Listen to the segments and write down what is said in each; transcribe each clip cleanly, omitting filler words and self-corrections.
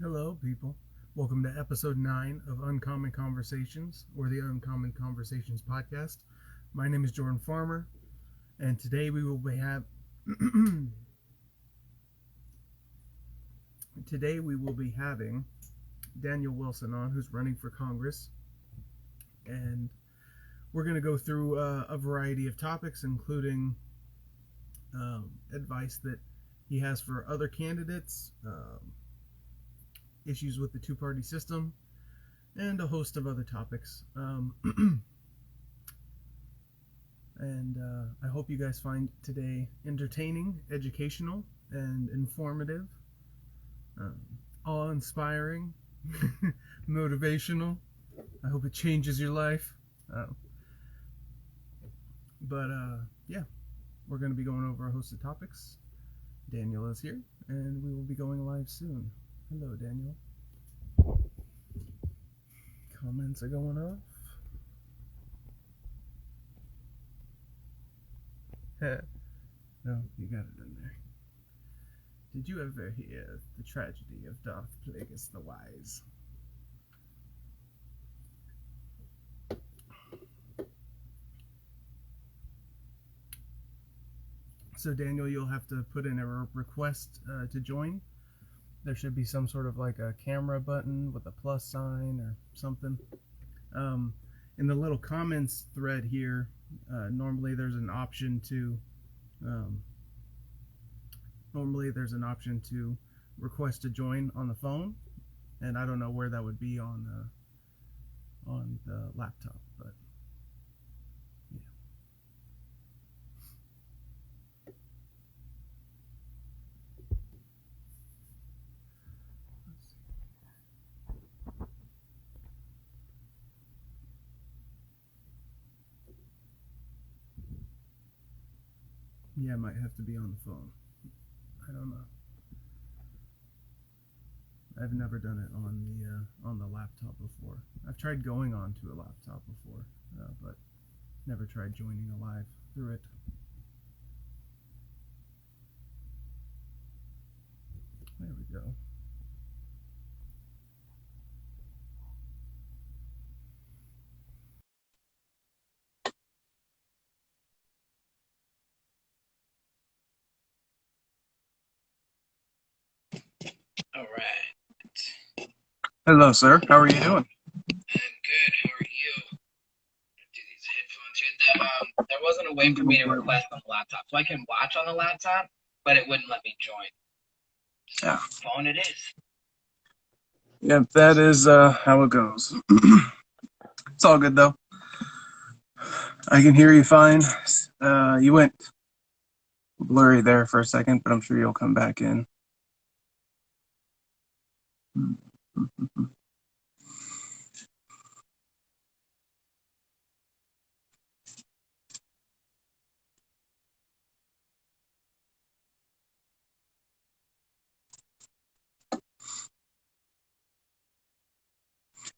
Hello, people. Welcome to episode 9 of Uncommon Conversations, or the Uncommon Conversations podcast. My name is Jordan Farmer, and today we will be having Daniel Wilson on, who's running for Congress, and we're going to go through a variety of topics, including advice that he has for other candidates, issues with the two-party system, and a host of other topics. I hope you guys find today entertaining, educational, and informative, awe-inspiring, motivational. I hope it changes your life. Yeah, we're going to be going over a host of topics. Daniel is here, and we will be going live soon. Hello, Daniel. Comments are going off. No, you got it in there. Did you ever hear the tragedy of Darth Plagueis the Wise? So Daniel, you'll have to put in a request to join. There should be some sort of like a camera button with a plus sign or something. In the little comments thread here, normally there's an option to request to join on the phone, and I don't know where that would be on the laptop, but yeah. Yeah, it might have to be on the phone. I don't know. I've never done it on the laptop before. I've tried going onto a laptop before, but never tried joining a live through it. There we go. All right. Hello, sir. How are you doing? I'm good. How are you? Do these headphones here. There wasn't a way for me to request on the laptop, so I can watch on the laptop, but it wouldn't let me join. So Yeah. phone it is. Yeah, that is how it goes. It's all good though. I can hear you fine. You went blurry there for a second, but I'm sure you'll come back in.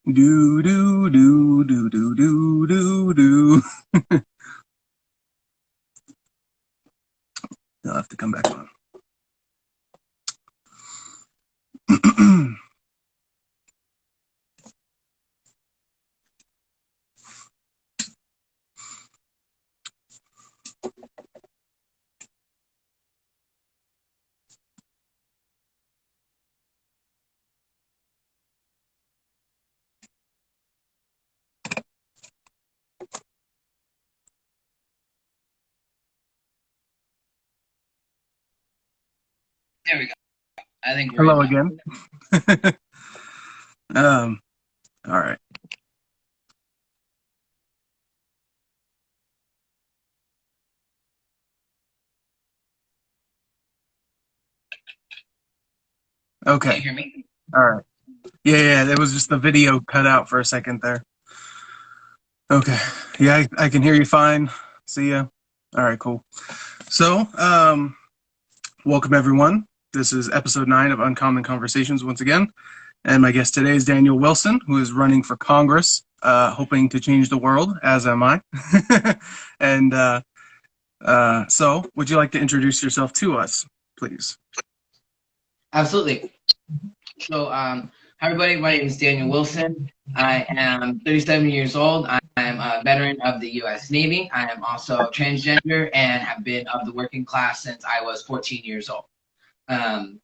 Do do do do do do do do. You'll have to come back on. There we go. I think we're Hello in again. All right. Okay. Can you hear me? All right. Yeah, it was just the video cut out for a second there. Okay. Yeah, I can hear you fine. See ya. All right, cool. So, welcome everyone. This is episode 9 of Uncommon Conversations once again. And my guest today is Daniel Wilson, who is running for Congress, hoping to change the world, as am I. And so, would you like to introduce yourself to us, please? Absolutely. So, hi everybody. My name is Daniel Wilson. I am 37 years old. I am a veteran of the U.S. Navy. I am also transgender and have been of the working class since I was 14 years old. Um,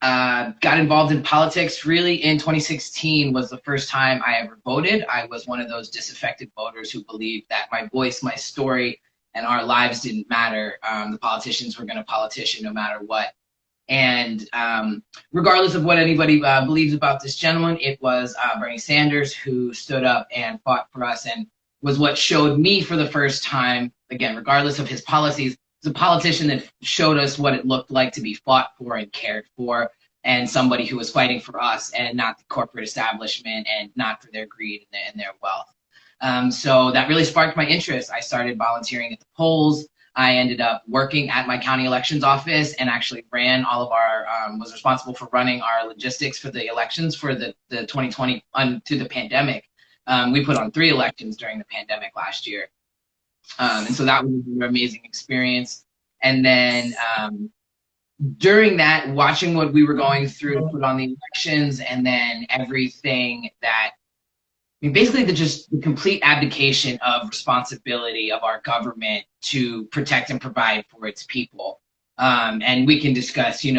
got involved in politics really in 2016 was the first time I ever voted. I was one of those disaffected voters who believed that my voice, my story, and our lives didn't matter. The politicians were going to politician no matter what. And regardless of what anybody believes about this gentleman, it was Bernie Sanders who stood up and fought for us and was what showed me for the first time, again, regardless of his policies, was a politician that showed us what it looked like to be fought for and cared for, and somebody who was fighting for us and not the corporate establishment and not for their greed and their wealth. So that really sparked my interest. I started volunteering at the polls. I ended up working at my county elections office and actually ran all of our, was responsible for running our logistics for the elections for the 2020 to the pandemic. We put on 3 elections during the pandemic last year. And so that was an amazing experience. And then during that, watching what we were going through to put on the elections and then everything that basically the complete abdication of responsibility of our government to protect and provide for its people. And we can discuss, we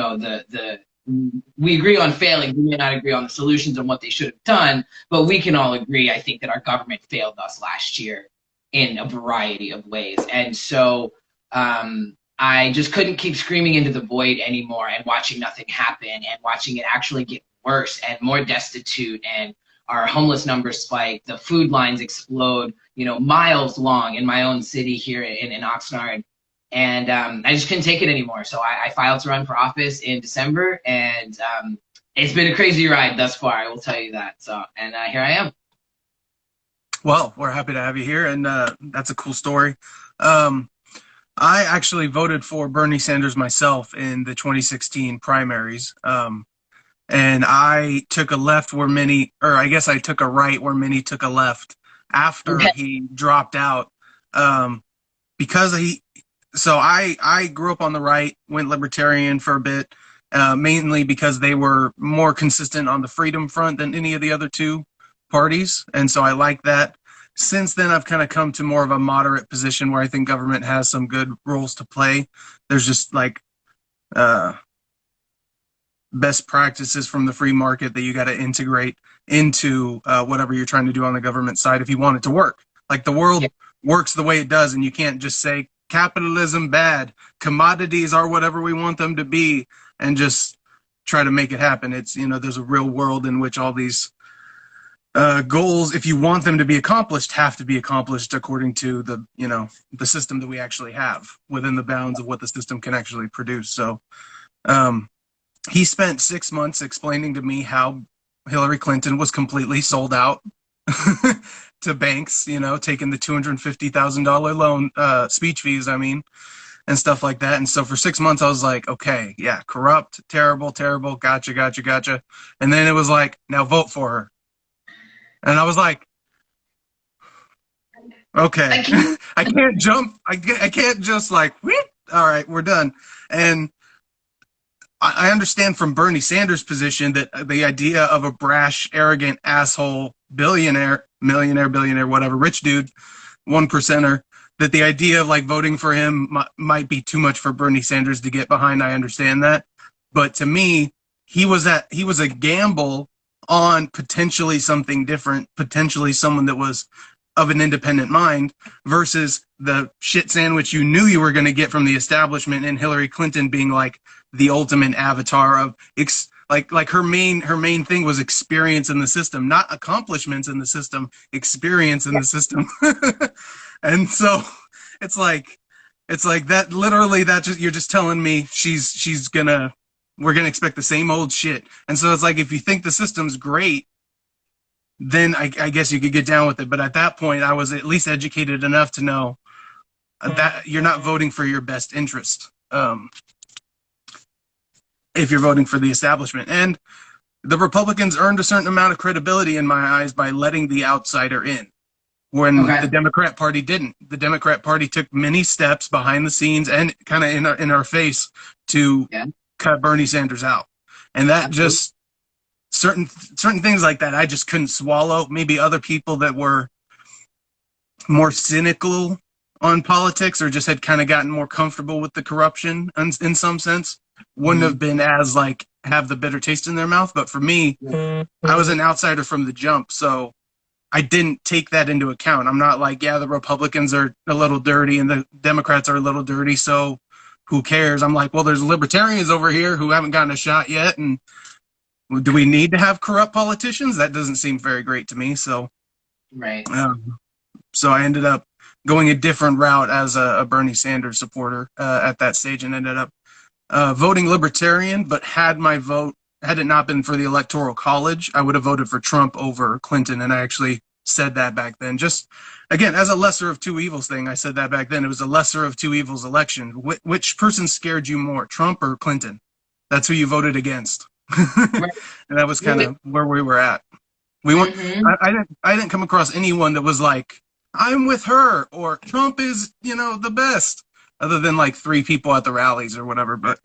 agree on failing. We may not agree on the solutions and what they should have done, but we can all agree, I think, that our government failed us last year in a variety of ways. And so I just couldn't keep screaming into the void anymore and watching nothing happen and watching it actually get worse and more destitute, and our homeless numbers spike, the food lines explode, miles long in my own city here in Oxnard. And I just couldn't take it anymore. So I filed to run for office in December, and it's been a crazy ride thus far, I will tell you that. So, and here I am. Well, we're happy to have you here, and that's a cool story. I actually voted for Bernie Sanders myself in the 2016 primaries. And I took a left where many, or I guess I took a right where many took a left after he dropped out. Because I grew up on the right, went libertarian for a bit, mainly because they were more consistent on the freedom front than any of the other 2 parties. And so I like that. Since then, I've kind of come to more of a moderate position where I think government has some good roles to play. There's just like, best practices from the free market that you got to integrate into whatever you're trying to do on the government side if you want it to work. Like the world works the way it does, and you can't just say capitalism bad, commodities are whatever we want them to be, and just try to make it happen. It's, there's a real world in which all these goals, if you want them to be accomplished, have to be accomplished according to the, the system that we actually have within the bounds of what the system can actually produce. So, he spent 6 months explaining to me how Hillary Clinton was completely sold out to banks, taking the $250,000 loan, speech fees, and stuff like that. And so for 6 months, I was like, okay, yeah, corrupt, terrible, gotcha. And then it was like, now vote for her. And I was like, okay, I can't jump. I can't just like, whoop, all right, we're done. And I understand from Bernie Sanders' position that the idea of a brash, arrogant, asshole, millionaire, whatever, rich dude, 1%er, that the idea of like voting for him might be too much for Bernie Sanders to get behind. I understand that. But to me, he was a gamble on potentially something different, potentially someone that was of an independent mind versus the shit sandwich you knew you were going to get from the establishment, and Hillary Clinton being like the ultimate avatar of like her main thing was experience in the system, not accomplishments in the system, experience in the system. And so it's like that literally, that just, you're just telling me we're gonna expect the same old shit. And so it's like, if you think the system's great, then I guess you could get down with it. But at that point, I was at least educated enough to know that you're not voting for your best interest if you're voting for the establishment. And the Republicans earned a certain amount of credibility in my eyes by letting the outsider in, when the Democrat Party didn't. The Democrat Party took many steps behind the scenes and kind of in our face to cut Bernie Sanders out. And that just certain things like that I just couldn't swallow. Maybe other people that were more cynical on politics or just had kind of gotten more comfortable with the corruption in some sense wouldn't have been as like have the bitter taste in their mouth. But for me, I was an outsider from the jump, so I didn't take that into account. I'm not like, yeah, the Republicans are a little dirty and the Democrats are a little dirty, so who cares? I'm like, well, there's libertarians over here who haven't gotten a shot yet, and do we need to have corrupt politicians? That doesn't seem very great to me. So, Right. So I ended up going a different route as a Bernie Sanders supporter at that stage, and ended up voting Libertarian. But had it not been for the Electoral College, I would have voted for Trump over Clinton. And I actually said that back then. Just again, as a lesser of two evils thing, I said that back then. It was a lesser of two evils election. Which person scared you more, Trump or Clinton? That's who you voted against. Right. And that was kind of where we were at. We went. I didn't come across anyone that was like, I'm with her, or Trump is, the best, other than like 3 people at the rallies or whatever. But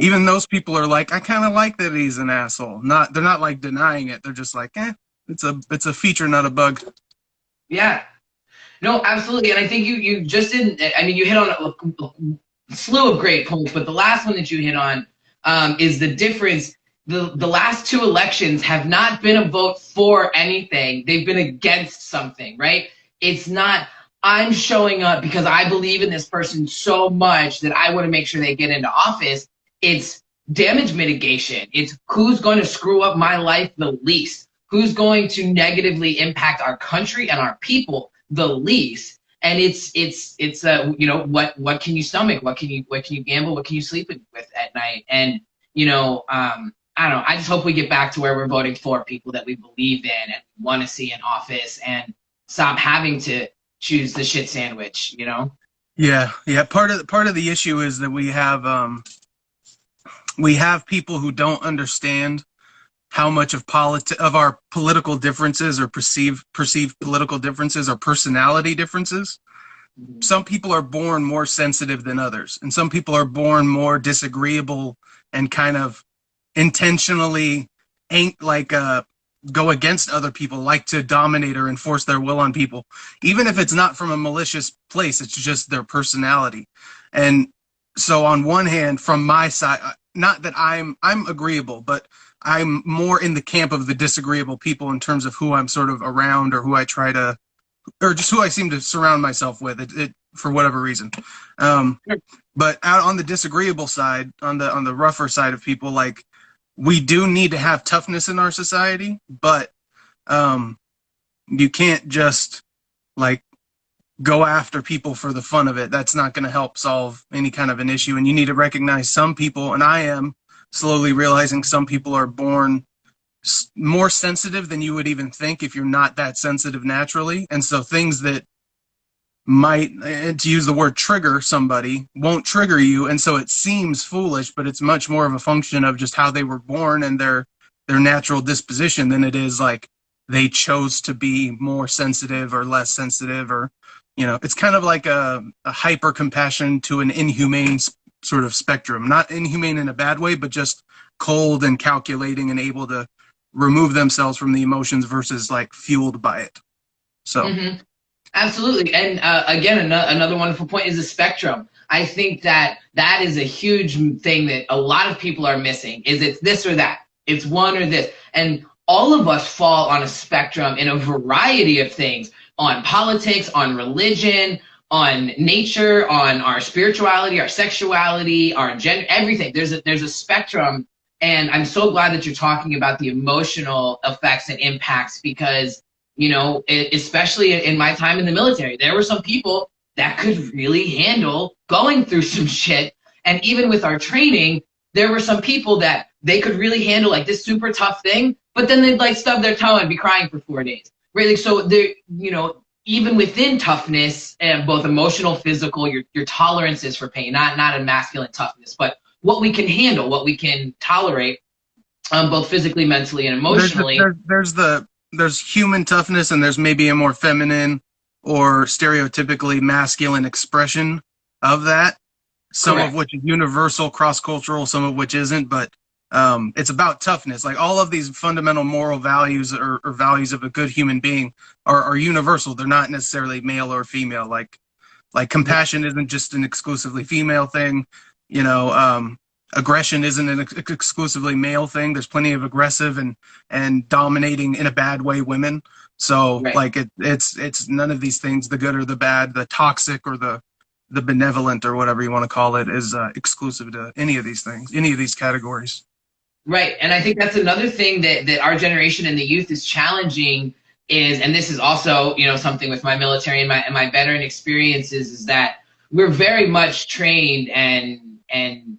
even those people are like, I kind of like that he's an asshole. They're not like denying it. They're just like, it's a feature, not a bug. Yeah. No, absolutely. And I think you just didn't, I mean, you hit on a slew of great points, but the last one that you hit on is the difference. The last 2 elections have not been a vote for anything. They've been against something, right? It's not, I'm showing up because I believe in this person so much that I want to make sure they get into office. It's damage mitigation. It's who's going to screw up my life the least, who's going to negatively impact our country and our people the least. And it's what can you stomach? What can you gamble? What can you sleep with at night? And I don't know. I just hope we get back to where we're voting for people that we believe in and want to see in office, and stop having to choose the shit sandwich. Yeah. Part of the issue is that we have people who don't understand how much of our political differences or perceived political differences or personality differences. Some people are born more sensitive than others, and some people are born more disagreeable and kind of intentionally go against other people, like to dominate or enforce their will on people, even if it's not from a malicious place. It's just their personality. And so on one hand, from my side, not that I'm agreeable, but I'm more in the camp of the disagreeable people in terms of who I'm sort of around, or who I try to, or just who I seem to surround myself with, it for whatever reason. But out on the disagreeable side, on the rougher side of people, like, we do need to have toughness in our society, but you can't just like go after people for the fun of it. That's not going to help solve any kind of an issue. And you need to recognize some people, and I am slowly realizing some people are born more sensitive than you would even think if you're not that sensitive naturally. And so things that might, to use the word trigger somebody, won't trigger you. And so it seems foolish, but it's much more of a function of just how they were born and their natural disposition than it is like they chose to be more sensitive or less sensitive, or it's kind of like a hyper compassion to an inhumane sort of spectrum. Not inhumane in a bad way, but just cold and calculating and able to remove themselves from the emotions versus like fueled by it. So Absolutely. And again, another wonderful point is the spectrum. I think that is a huge thing that a lot of people are missing, is it's this or that. It's one or this. And all of us fall on a spectrum in a variety of things, on politics, on religion, on nature, on our spirituality, our sexuality, our gender, everything. There's a spectrum. And I'm so glad that you're talking about the emotional effects and impacts, because especially in my time in the military, there were some people that could really handle going through some shit. And even with our training, there were some people that they could really handle like this super tough thing, but then they'd like stub their toe and be crying for 4 days. Really. So there, even within toughness, and both emotional, physical, your tolerances for pain, not a masculine toughness, but what we can handle, what we can tolerate, both physically, mentally, and emotionally. There's human toughness, and there's maybe a more feminine or stereotypically masculine expression of that. Some Correct. Of which is universal, cross-cultural, some of which isn't. But It's about toughness. Like all of these fundamental moral values or values of a good human being are universal. They're not necessarily male or female. Like compassion isn't just an exclusively female thing. You know, aggression isn't an exclusively male thing. There's plenty of aggressive and dominating in a bad way women. So Right. like it's none of these things, the good or the bad, the toxic or the benevolent or whatever you want to call it, is exclusive to any of these things, any of these categories. Right. And I think that's another thing that our generation and the youth is challenging is, and this is also, something with my military and my veteran experiences, is that we're very much trained and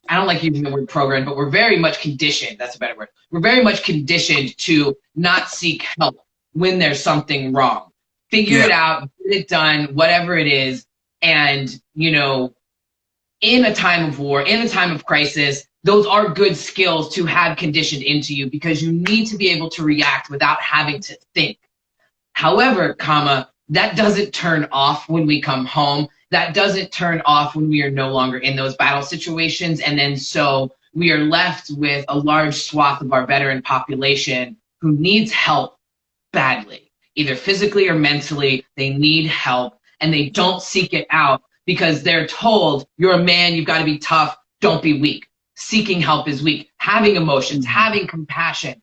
I don't like using the word program, but we're very much conditioned. That's a better word. We're very much conditioned to not seek help when there's something wrong. Figure Yeah. it out, get it done, whatever it is. And, in a time of war, in a time of crisis, those are good skills to have conditioned into you because you need to be able to react without having to think. However, that doesn't turn off when we come home. That doesn't turn off when we are no longer in those battle situations. And then so we are left with a large swath of our veteran population who needs help badly, either physically or mentally. They need help and they don't seek it out because they're told, you're a man, you've got to be tough, don't be weak. Seeking help is weak. Having emotions, having compassion,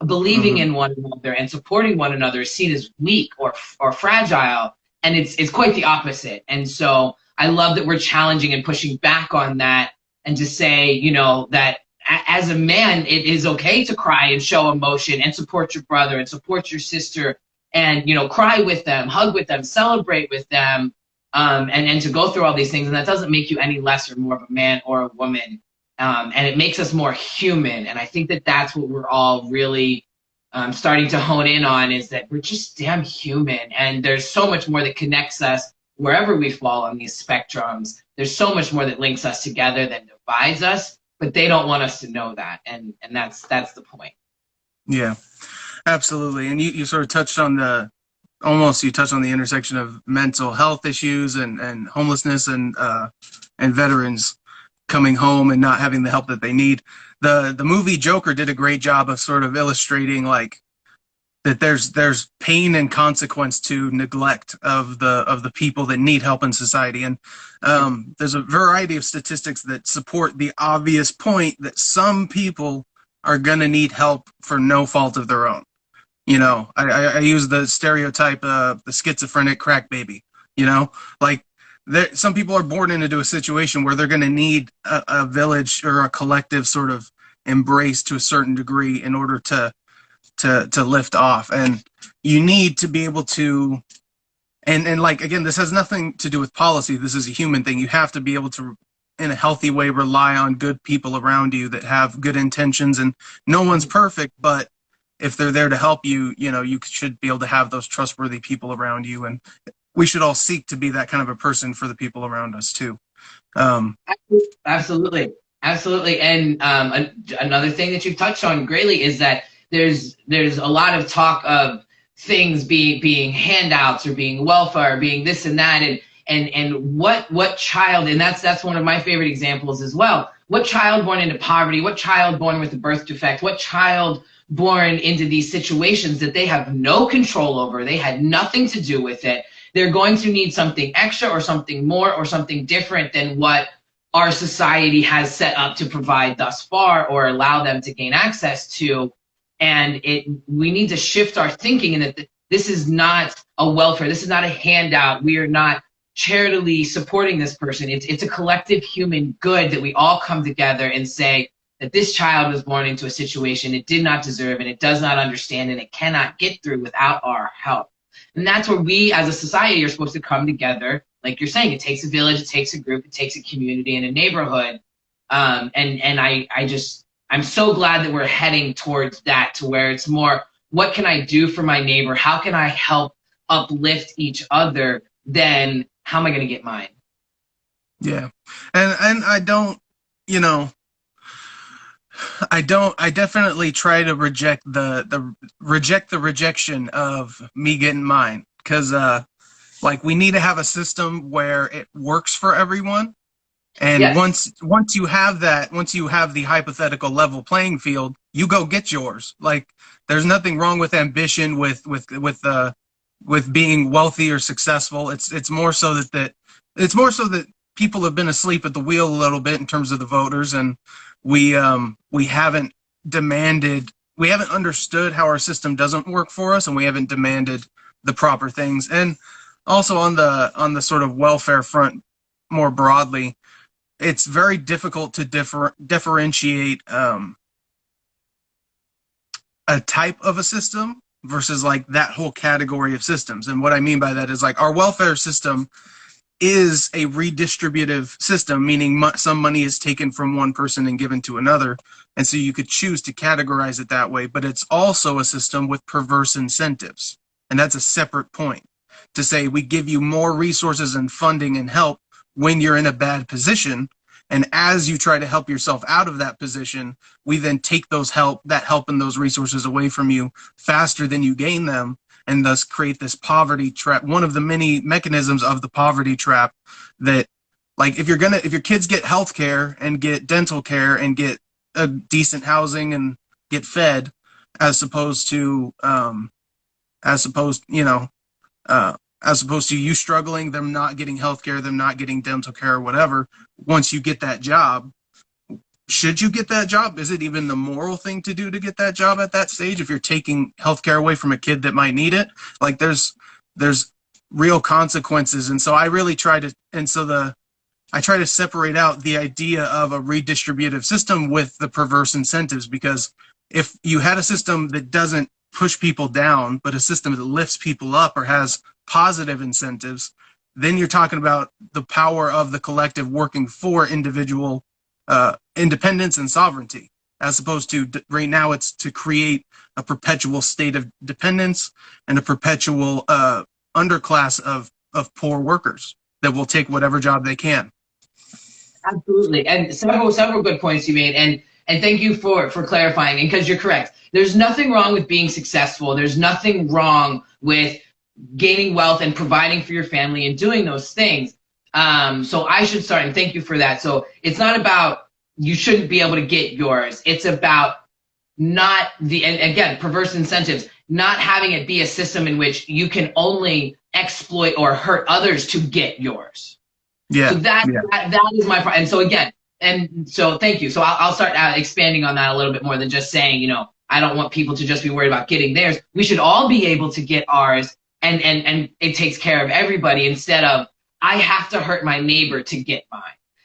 believing Mm-hmm. in one another and supporting one another is seen as weak or fragile, and it's quite the opposite. And so I love that we're challenging and pushing back on that and to say, that as a man, it is okay to cry and show emotion and support your brother and support your sister and, cry with them, hug with them, celebrate with them, and to go through all these things. And that doesn't make you any less or more of a man or a woman. And it makes us more human. And I think that that's what we're all really starting to hone in on, is that we're just damn human. And there's so much more that connects us wherever we fall on these spectrums. There's so much more that links us together than divides us, but they don't want us to know that. And that's the point. Yeah, absolutely. And you sort of touched on you touched on the intersection of mental health issues and homelessness and veterans coming home and not having the help that they need. The movie Joker did a great job of sort of illustrating like that there's pain and consequence to neglect of the people that need help in society. And there's a variety of statistics that support the obvious point that some people are going to need help for no fault of their own. I use the stereotype of the schizophrenic crack baby. Like some people are born into a situation where they're going to need a village or a collective sort of embrace to a certain degree in order to lift off. And you need to be able to, and like, again, this has nothing to do with policy. This is a human thing. You have to be able to, in a healthy way, rely on good people around you that have good intentions. And no one's perfect, but if they're there to help you, you should be able to have those trustworthy people around you. And we should all seek to be that kind of a person for the people around us too. Absolutely. Absolutely. And another thing that you've touched on greatly is that there's a lot of talk of things being handouts or being welfare or being this and that. And what child, and that's one of my favorite examples as well. What child born into poverty, what child born with a birth defect, what child born into these situations that they have no control over, they had nothing to do with it. They're going to need something extra or something more or something different than what our society has set up to provide thus far or allow them to gain access to. And we need to shift our thinking in that this is not a welfare. This is not a handout. We are not charitably supporting this person. It's a collective human good that we all come together and say that this child was born into a situation it did not deserve and it does not understand and it cannot get through without our help. And that's where we as a society are supposed to come together. Like you're saying, it takes a village, it takes a group, it takes a community and a neighborhood. I'm so glad that we're heading towards that, to where it's more, what can I do for my neighbor? How can I help uplift each other? Then how am I going to get mine? Yeah. And I don't, I definitely try to reject the rejection of me getting mine. Cause, like we need to have a system where it works for everyone. And Yes. once you have that, once you have the hypothetical level playing field, you go get yours. Like there's nothing wrong with ambition, with being wealthy or successful. It's more so that people have been asleep at the wheel a little bit in terms of the voters, and we haven't demanded, we haven't understood how our system doesn't work for us, and we haven't demanded the proper things. And also on the sort of welfare front more broadly, it's very difficult to differentiate a type of a system versus like that whole category of systems. And what I mean by that is like our welfare system is a redistributive system, meaning some money is taken from one person and given to another. And so you could choose to categorize it that way, but it's also a system with perverse incentives. And that's a separate point to say we give you more resources and funding and help when you're in a bad position. And as you try to help yourself out of that position, we then take that help and those resources away from you faster than you gain them, and thus create this poverty trap. One of the many mechanisms of the poverty trap that, like, if your kids get health care and get dental care and get a decent housing and get fed, as opposed to you struggling, them not getting health care, them not getting dental care or whatever, once you get that job, should you get that job? Is it even the moral thing to do to get that job at that stage if you're taking healthcare away from a kid that might need it? Like there's real consequences. And so I really try to separate out the idea of a redistributive system with the perverse incentives, because if you had a system that doesn't push people down, but a system that lifts people up or has positive incentives, then you're talking about the power of the collective working for individual independence and sovereignty, as opposed to right now it's to create a perpetual state of dependence and a perpetual underclass of poor workers that will take whatever job they can. Absolutely, and several good points you made, and thank you for clarifying. And because you're correct, there's nothing wrong with being successful. There's nothing wrong with gaining wealth and providing for your family and doing those things. So I should start, and thank you for that. So it's not about you shouldn't be able to get yours. It's about and again, perverse incentives, not having it be a system in which you can only exploit or hurt others to get yours. Yeah. So that is my problem. And so again, and so thank you. So I'll start expanding on that a little bit more than just saying, I don't want people to just be worried about getting theirs. We should all be able to get ours, and it takes care of everybody, instead of I have to hurt my neighbor to get mine.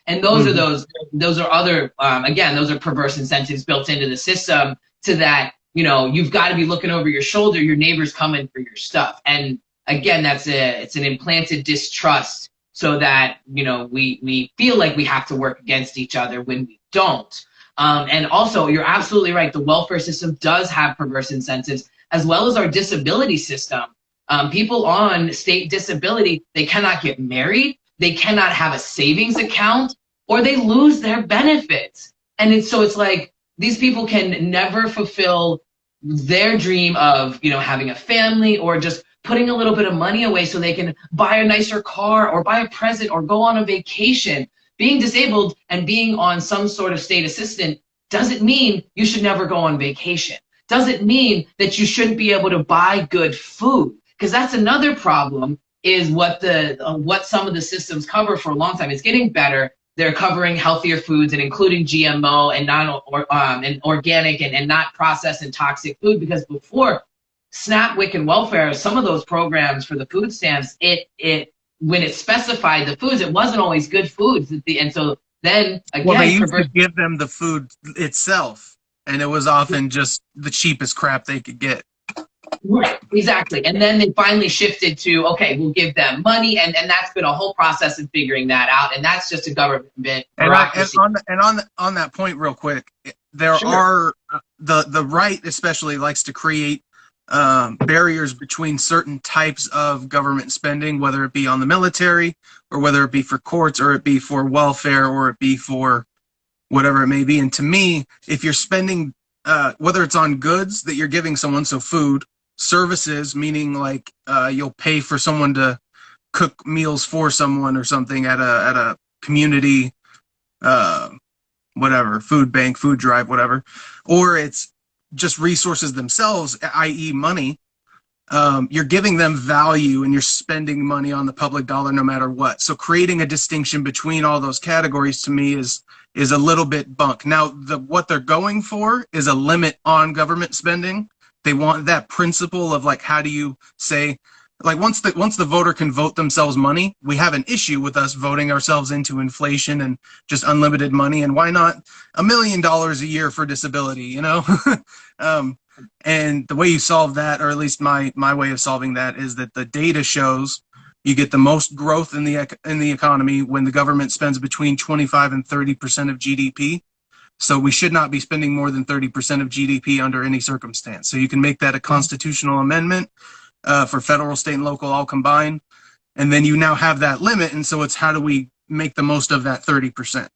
And those are other, again, those are perverse incentives built into the system, to that, you've got to be looking over your shoulder. Your neighbor's coming for your stuff. And again, it's an implanted distrust, so that, we feel like we have to work against each other when we don't. And also, you're absolutely right. The welfare system does have perverse incentives, as well as our disability system. People on state disability, they cannot get married, they cannot have a savings account, or they lose their benefits. And it's like these people can never fulfill their dream of, having a family, or just putting a little bit of money away so they can buy a nicer car or buy a present or go on a vacation. Being disabled and being on some sort of state assistance doesn't mean you should never go on vacation. Doesn't mean that you shouldn't be able to buy good food. Because that's another problem, is what some of the systems cover for a long time. It's getting better. They're covering healthier foods, and including GMO and organic and not processed and toxic food. Because before SNAP, WIC, and welfare, some of those programs for the food stamps, when it specified the foods, it wasn't always good foods. And so then again, they used to give them the food itself, and it was often just the cheapest crap they could get. Right, exactly. And then they finally shifted to, okay, we'll give them money, and that's been a whole process of figuring that out, and that's just a government bureaucracy. And on that point, real quick, there are the right especially likes to create barriers between certain types of government spending, whether it be on the military, or whether it be for courts, or it be for welfare, or it be for whatever it may be. And to me, if you're spending, whether it's on goods that you're giving someone, so food, services, meaning like you'll pay for someone to cook meals for someone or something at a community uh, whatever, food bank, food drive, whatever, or it's just resources themselves, i.e., money. You're giving them value and you're spending money on the public dollar no matter what. So creating a distinction between all those categories to me is a little bit bunk. Now, what they're going for is a limit on government spending. They want that principle of like, how do you say, like once the voter can vote themselves money, we have an issue with us voting ourselves into inflation and just unlimited money. And why not $1 million a year for disability, you know? And the way you solve that, or at least my way of solving that, is that the data shows you get the most growth in the economy when the government spends between 25 and 30% of GDP. So we should not be spending more than 30% of GDP under any circumstance. So you can make that a constitutional amendment for federal, state, and local all combined. And then you now have that limit. And so it's how do we make the most of that 30%?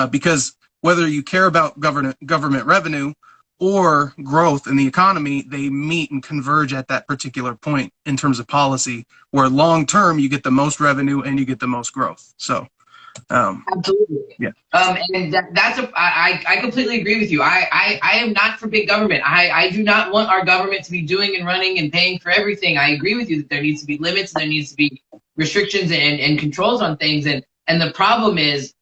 Because whether you care about government revenue or growth in the economy, they meet and converge at that particular point in terms of policy, where long term you get the most revenue and you get the most growth. So absolutely. Yeah. And I completely agree with you. I am not for big government. I do not want our government to be doing and running and paying for everything. I agree with you that there needs to be limits, there needs to be restrictions and controls on things. And the problem is,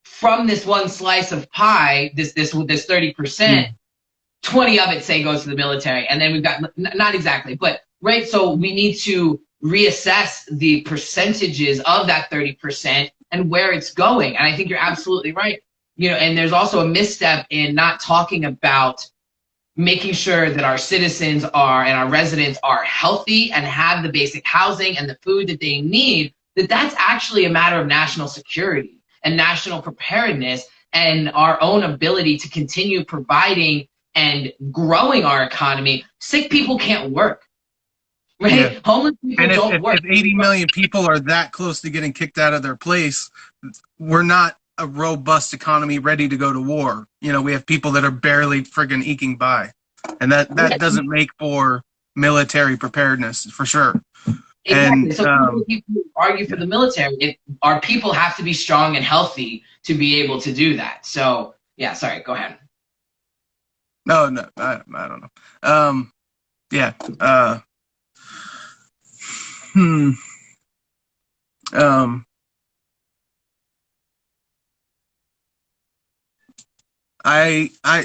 from this one slice of pie, this 30%, 20 of it, say, goes to the military. And then we've got, not exactly, but right. So we need to reassess the percentages of that 30% and where it's going. And I think you're absolutely right. You know, and there's also a misstep in not talking about making sure that our citizens are and our residents are healthy and have the basic housing and the food that they need, that's actually a matter of national security and national preparedness and our own ability to continue providing and growing our economy. Sick people can't work, right? Yeah. Homeless people don't work. If 80 million people are that close to getting kicked out of their place, we're not a robust economy ready to go to war. You know, we have people that are barely friggin' eking by, and that doesn't make for military preparedness for sure. Exactly. And so people argue for the military. Our people have to be strong and healthy to be able to do that. So yeah, sorry, go ahead. No, I don't know. Yeah.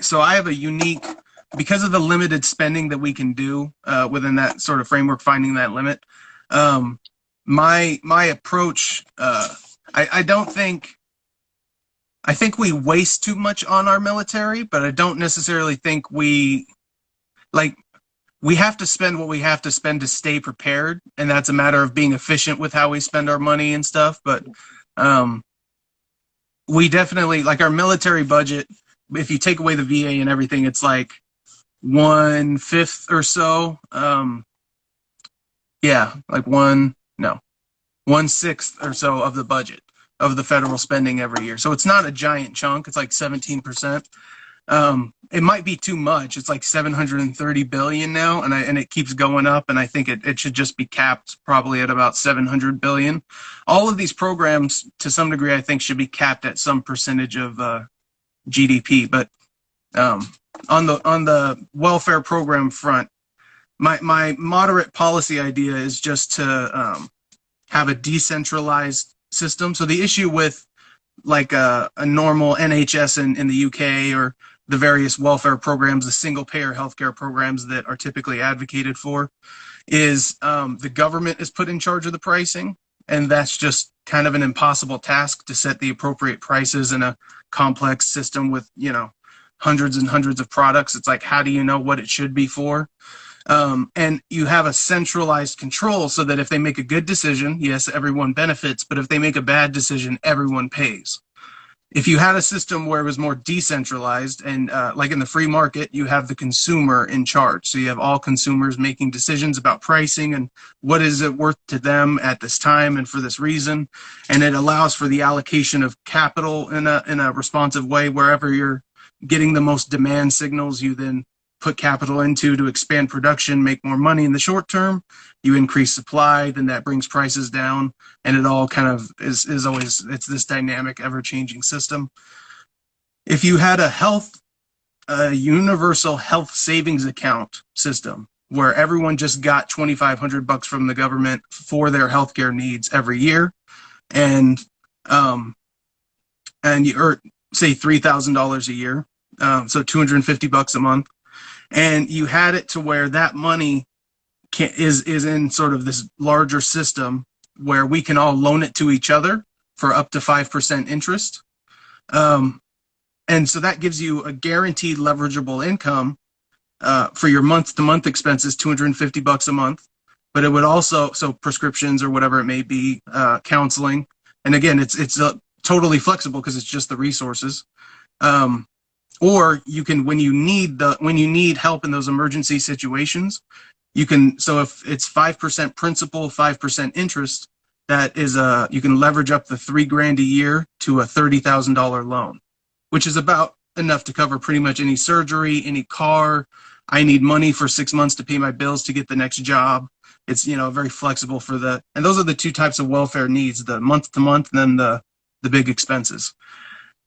So I have a unique, because of the limited spending that we can do within that sort of framework, finding that limit. My approach, I think we waste too much on our military, but I don't necessarily think we have to spend what we have to spend to stay prepared, and that's a matter of being efficient with how we spend our money and stuff. But we definitely, like, our military budget, if you take away the VA and everything, it's like 1/5 or so. Yeah, like 1/6 or so of the budget of the federal spending every year. So it's not a giant chunk. It's like 17%. It might be too much. It's like 730 billion now, and it keeps going up. And I think it should just be capped probably at about 700 billion. All of these programs, to some degree, I think should be capped at some percentage of GDP. But on the welfare program front, my moderate policy idea is just to have a decentralized system. So the issue with like a normal NHS in the UK, or the various welfare programs, the single payer healthcare programs that are typically advocated for, is the government is put in charge of the pricing. And that's just kind of an impossible task to set the appropriate prices in a complex system with, you know, hundreds and hundreds of products. It's like, how do you know what it should be for? And you have a centralized control so that if they make a good decision, yes, everyone benefits, but if they make a bad decision, everyone pays. If you had a system where it was more decentralized and like in the free market, you have the consumer in charge. So you have all consumers making decisions about pricing and what is it worth to them at this time and for this reason. And it allows for the allocation of capital in a responsive way. Wherever you're getting the most demand signals, you then put capital into to expand production, make more money in the short term. You increase supply, then that brings prices down, and it all kind of is always, it's this dynamic, ever-changing system. If you had a universal health savings account system where everyone just got $2,500 from the government for their healthcare needs every year, and you earn, say, $3,000 a year, so $250 a month, and you had it to where that money is in sort of this larger system where we can all loan it to each other for up to 5% interest. And so that gives you a guaranteed leverageable income for your month-to-month expenses, $250 a month. But it would also, so prescriptions or whatever it may be, counseling. And again, it's totally flexible because it's just the resources. Or you can, when you need help in those emergency situations, you can, so if it's 5% principal, 5% interest, that is you can leverage up the $3,000 a year to a $30,000 loan, which is about enough to cover pretty much any surgery, any car. I need money for 6 months to pay my bills to get the next job. It's, very flexible for and those are the two types of welfare needs, the month to month and then the big expenses.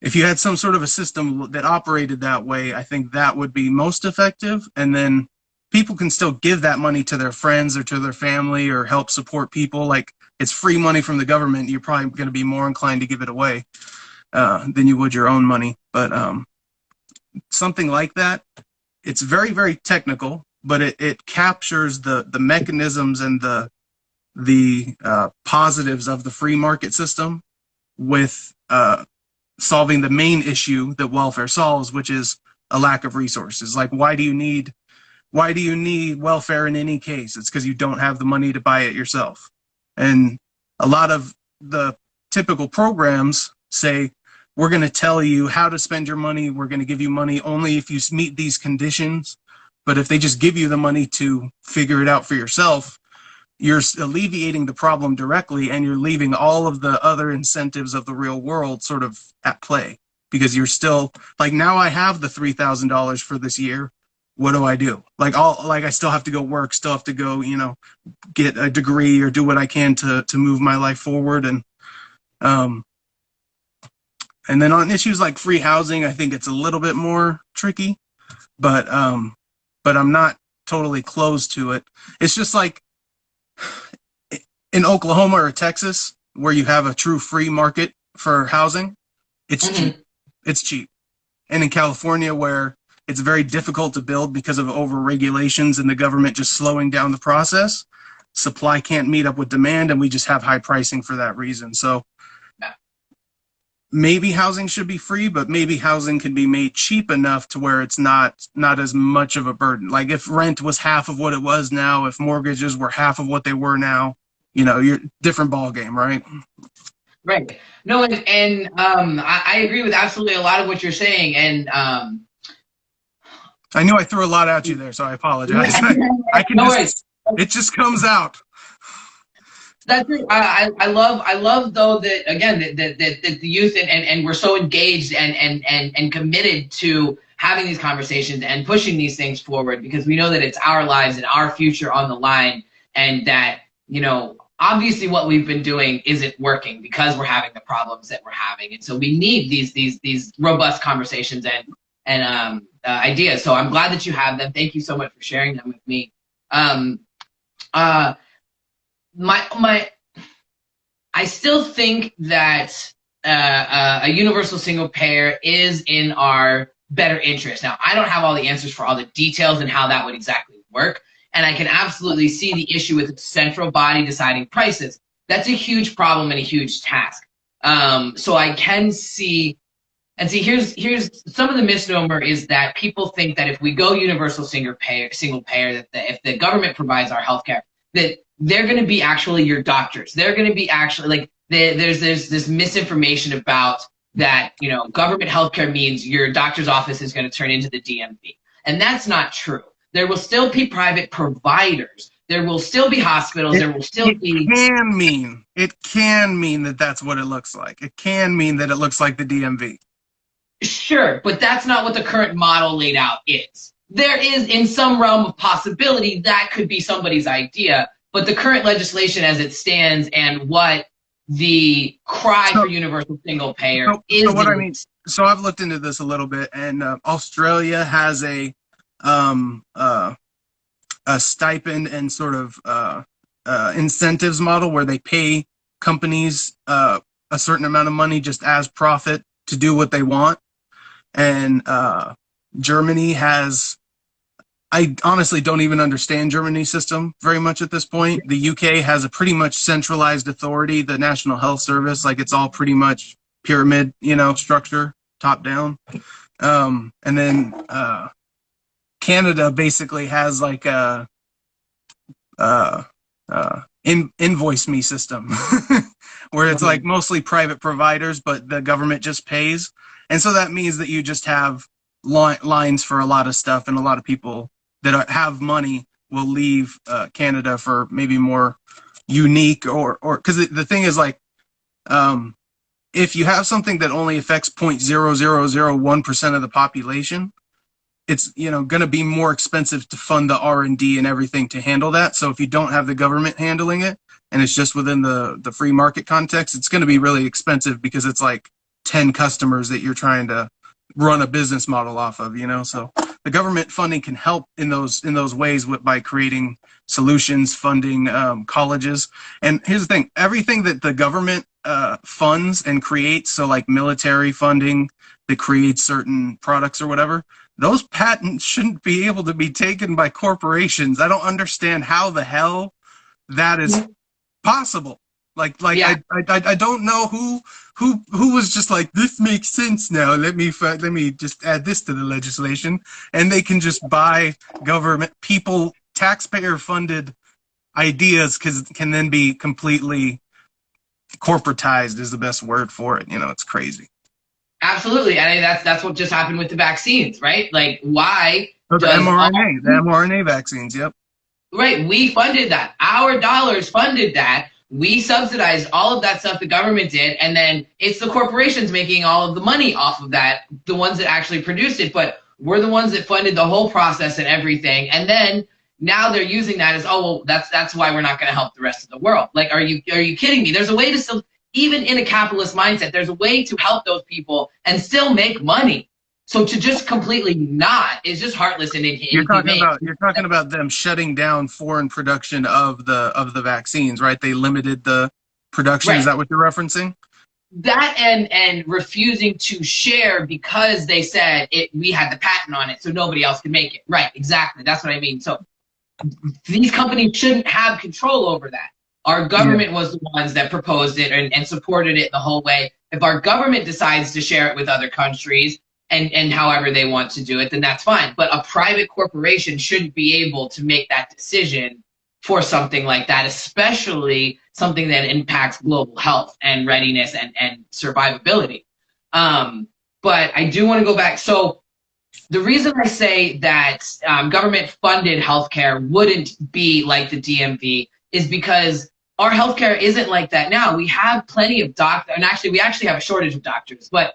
If you had some sort of a system that operated that way, I think that would be most effective. And then people can still give that money to their friends or to their family or help support people. Like, it's free money from the government. You're probably going to be more inclined to give it away than you would your own money. But something like that, it's very, very technical, but it captures the mechanisms and the positives of the free market system with solving the main issue that welfare solves, which is a lack of resources. Like, why do you need welfare in any case? It's because you don't have the money to buy it yourself. And a lot of the typical programs say, we're going to tell you how to spend your money. We're going to give you money only if you meet these conditions. But if they just give you the money to figure it out for yourself, you're alleviating the problem directly, and you're leaving all of the other incentives of the real world sort of at play, because you're still like, now I have the $3,000 for this year. What do I do? I still have to go work, still have to go, get a degree or do what I can to move my life forward. And then on issues like free housing, I think it's a little bit more tricky, but I'm not totally closed to it. It's just like in Oklahoma or Texas, where you have a true free market for housing, it's cheap. It's cheap. And in California, where it's very difficult to build because of over regulations and the government just slowing down the process, supply can't meet up with demand, and we just have high pricing for that reason. So maybe housing should be free, but maybe housing can be made cheap enough to where it's not as much of a burden. Like, if rent was half of what it was now, if mortgages were half of what they were now, you're different ball game, right? Right. No, and I agree with absolutely a lot of what you're saying. And I knew I threw a lot at you there, so I apologize. I can no just, it just comes out. That's it. I love though that, again, that the youth and we're so engaged and committed to having these conversations and pushing these things forward, because we know that it's our lives and our future on the line, and that, obviously what we've been doing isn't working because we're having the problems that we're having. And so we need these robust conversations and ideas. So I'm glad that you have them. Thank you so much for sharing them with me. I still think that a universal single payer is in our better interest. Now, I don't have all the answers for all the details and how that would exactly work, and I can absolutely see the issue with the central body deciding prices. That's a huge problem and a huge task. So I can see, and see, here's some of the misnomer is that people think that if we go universal single payer, that if the government provides our healthcare, that they're going to be actually your doctors. They're going to be actually like, there's this misinformation about that, government healthcare means your doctor's office is going to turn into the DMV. And that's not true. There will still be private providers. There will still be hospitals. There will still be. It can mean that that's what it looks like. It can mean that it looks like the DMV. Sure, but that's not what the current model laid out is. there is in some realm of possibility that could be somebody's idea. But the current legislation as it stands and what the cry for universal single payer So what I mean, isn't. so I've looked into this a little bit, and Australia has um, uh, a stipend and sort of incentives model where they pay companies a certain amount of money just as profit to do what they want. And Germany has, I honestly don't even understand Germany's system very much at this point. The UK has a pretty much centralized authority, the National Health Service, like it's all pretty much pyramid, structure, top down. And then Canada basically has like a invoice me system where it's like mostly private providers, but the government just pays. And so that means that you just have lines for a lot of stuff, and a lot of people that have money will leave Canada for maybe more unique or because the thing is like if you have something that only affects 0.0001% of the population, it's going to be more expensive to fund the R&D and everything to handle that. So if you don't have the government handling it and it's just within the free market context, it's going to be really expensive because it's like 10 customers that you're trying to run a business model off of, so the government funding can help in those ways by creating solutions, funding colleges. And here's the thing, everything that the government funds and creates, so like military funding that creates certain products or whatever, those patents shouldn't be able to be taken by corporations. I don't understand how the hell that is possible. Yeah. I don't know who was just like, this makes sense now. Let me just add this to the legislation, and they can just buy government people taxpayer funded ideas because can then be completely corporatized is the best word for it. It's crazy. Absolutely, and that's what just happened with the vaccines, right? Like, why? The mRNA vaccines. Yep. Right, we funded that. Our dollars funded that. We subsidized all of that stuff the government did, and then it's the corporations making all of the money off of that, the ones that actually produced it, but we're the ones that funded the whole process and everything. And then now they're using that as, oh, well, that's why we're not going to help the rest of the world. Like, are you kidding me? There's a way to still, even in a capitalist mindset, there's a way to help those people and still make money. So to just completely not is just heartless and inhumane. You're talking about them shutting down foreign production of the vaccines, right? They limited the production. Right. Is that what you're referencing? That and refusing to share because they said we had the patent on it, so nobody else can make it. Right, exactly. That's what I mean. So these companies shouldn't have control over that. Our government was the ones that proposed it and supported it the whole way. If our government decides to share it with other countries, and however they want to do it, then that's fine. But a private corporation shouldn't be able to make that decision for something like that, especially something that impacts global health and readiness and survivability. But I do want to go back. So the reason I say that government-funded healthcare wouldn't be like the DMV is because our healthcare isn't like that now. We have plenty of doctors, and we actually have a shortage of doctors, but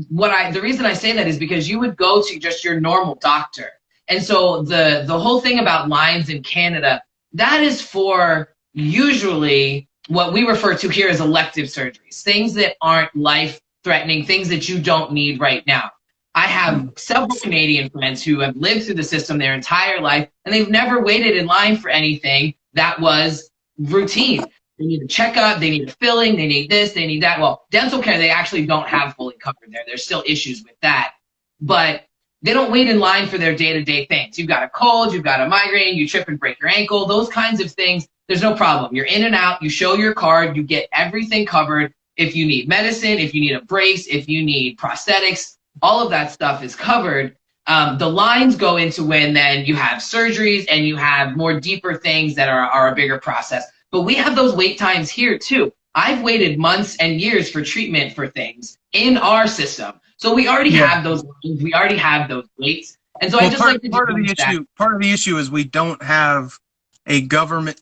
the reason I say that is because you would go to just your normal doctor. And so the whole thing about lines in Canada, that is for usually what we refer to here as elective surgeries, things that aren't life-threatening, things that you don't need right now. I have several Canadian friends who have lived through the system their entire life, and they've never waited in line for anything that was routine. They need a checkup, they need a filling, they need this, they need that. Well, dental care, they actually don't have fully covered there. There's still issues with that. But they don't wait in line for their day-to-day things. You've got a cold, you've got a migraine, you trip and break your ankle, those kinds of things, there's no problem. You're in and out, you show your card, you get everything covered. If you need medicine, if you need a brace, if you need prosthetics, all of that stuff is covered. The lines go into when then you have surgeries and you have more deeper things that are a bigger process. But we have those wait times here too. I've waited months and years for treatment for things in our system. So we already have those lines, we already have those waits. And so part of the issue is we don't have a government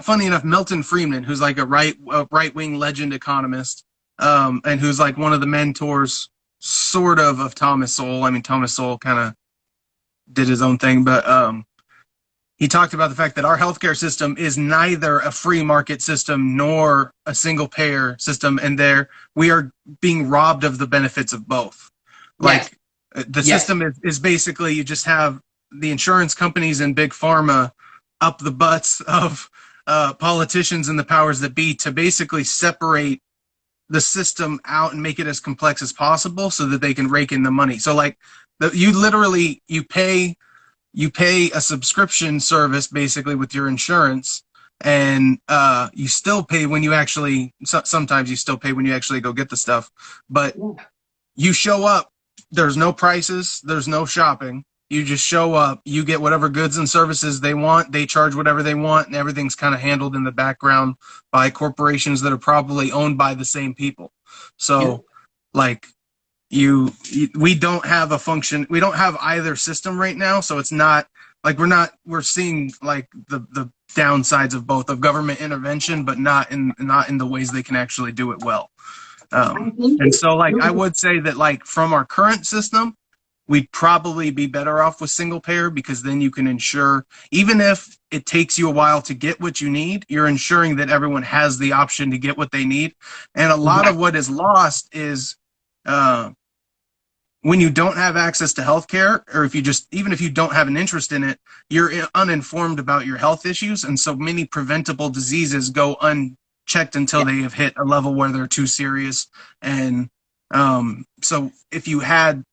funny enough, Milton Friedman, who's like a right-wing legend economist, and who's like one of the mentors sort of Thomas Sowell. I mean, Thomas Sowell kind of did his own thing, but he talked about the fact that our healthcare system is neither a free market system nor a single payer system, and there we are being robbed of the benefits of both. Yes. Like the Yes. system is basically you just have the insurance companies and big pharma up the butts of politicians and the powers that be to basically separate the system out and make it as complex as possible so that they can rake in the money. So like you literally you pay a subscription service basically with your insurance, and you still pay when you actually sometimes you still pay when you actually go get the stuff, but you show up, there's no prices, there's no shopping, you just show up, you get whatever goods and services they want, they charge whatever they want, and everything's kind of handled in the background by corporations that are probably owned by the same people. So like we don't have a function, we don't have either system right now, so it's not like we're seeing like the downsides of both, of government intervention, but not in the ways they can actually do it well. And so like I would say that like from our current system, we'd probably be better off with single payer, because then you can ensure, even if it takes you a while to get what you need, you're ensuring that everyone has the option to get what they need. And a lot of what is lost is when you don't have access to healthcare, or if you just, even if you don't have an interest in it, you're uninformed about your health issues. And so many preventable diseases go unchecked until they have hit a level where they're too serious. And so if you had,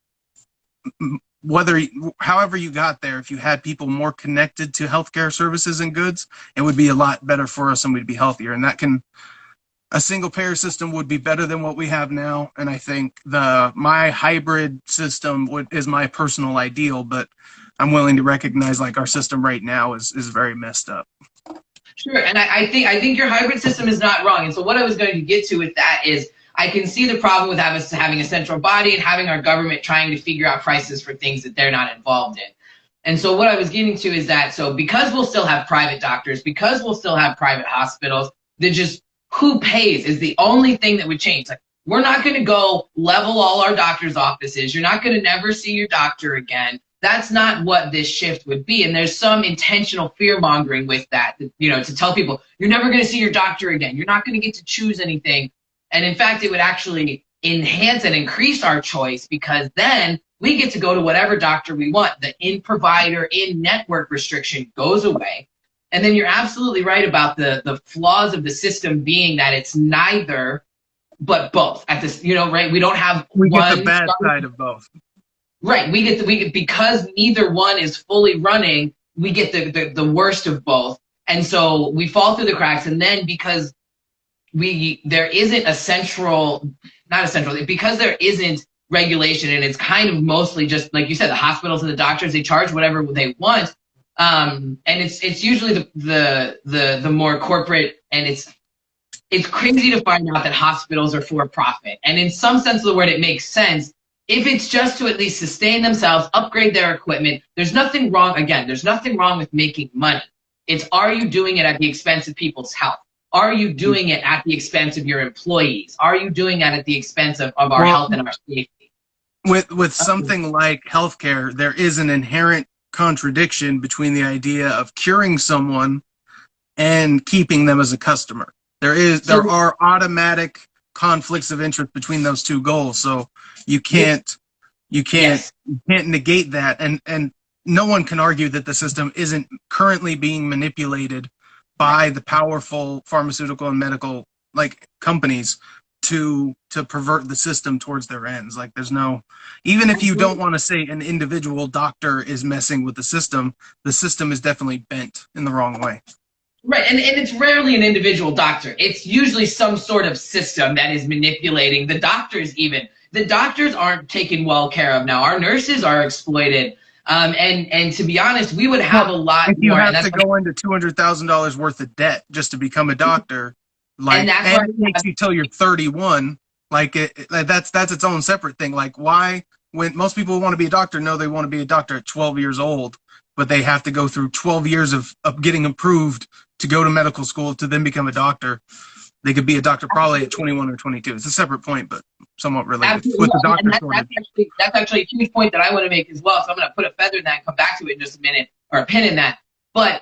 however you got there, if you had people more connected to healthcare services and goods, it would be a lot better for us and we'd be healthier. And a single payer system would be better than what we have now. And I think my hybrid system is my personal ideal, but I'm willing to recognize like our system right now is very messed up. Sure, and I think your hybrid system is not wrong. And so what I was going to get to with that is I can see the problem with having a central body and having our government trying to figure out prices for things that they're not involved in. And so what I was getting to is that, so because we'll still have private doctors, because we'll still have private hospitals, that just who pays is the only thing that would change. Like, we're not going to go level all our doctors' offices. You're not going to never see your doctor again. That's not what this shift would be. And there's some intentional fear mongering with that, to tell people you're never going to see your doctor again. You're not going to get to choose anything. And in fact, it would actually enhance and increase our choice, because then we get to go to whatever doctor we want. The in-provider, in-network restriction goes away. And then you're absolutely right about the flaws of the system being that it's neither, but both. At this, right? We don't have we one. Get the bad side of both. Right. We get because neither one is fully running, we get the worst of both. And so we fall through the cracks. And then because there isn't because there isn't regulation, and it's kind of mostly just, like you said, the hospitals and the doctors, they charge whatever they want. And it's usually the more corporate, and it's crazy to find out that hospitals are for profit. And in some sense of the word, it makes sense if it's just to at least sustain themselves, upgrade their equipment. There's nothing wrong. Again, there's nothing wrong with making money. It's, are you doing it at the expense of people's health? Are you doing it at the expense of your employees? Are you doing it at the expense of our health and our safety? With something like healthcare, there is an inherent contradiction between the idea of curing someone and keeping them as a customer. There are automatic conflicts of interest between those two goals. So you can't negate that. And no one can argue that the system isn't currently being manipulated by the powerful pharmaceutical and medical companies to pervert the system towards their ends. Like, there's no, even if you don't want to say an individual doctor is messing with the system is definitely bent in the wrong way. Right, and it's rarely an individual doctor. It's usually some sort of system that is manipulating the doctors. Even the doctors aren't taken well care of now. Our nurses are exploited. And to be honest, we would have a lot if you more. have to go into $200,000 worth of debt just to become a doctor, and it takes you till you're 31. That's its own separate thing. Like, why, when most people want to be a doctor, they want to be a doctor at 12 years old, but they have to go through 12 years of getting approved to go to medical school to then become a doctor. They could be a doctor probably at 21 or 22. It's a separate point, but somewhat related. Absolutely. With the doctor shortage. That's actually a huge point that I want to make as well. So I'm going to put a feather in that and come back in just a minute, or a pin in that. But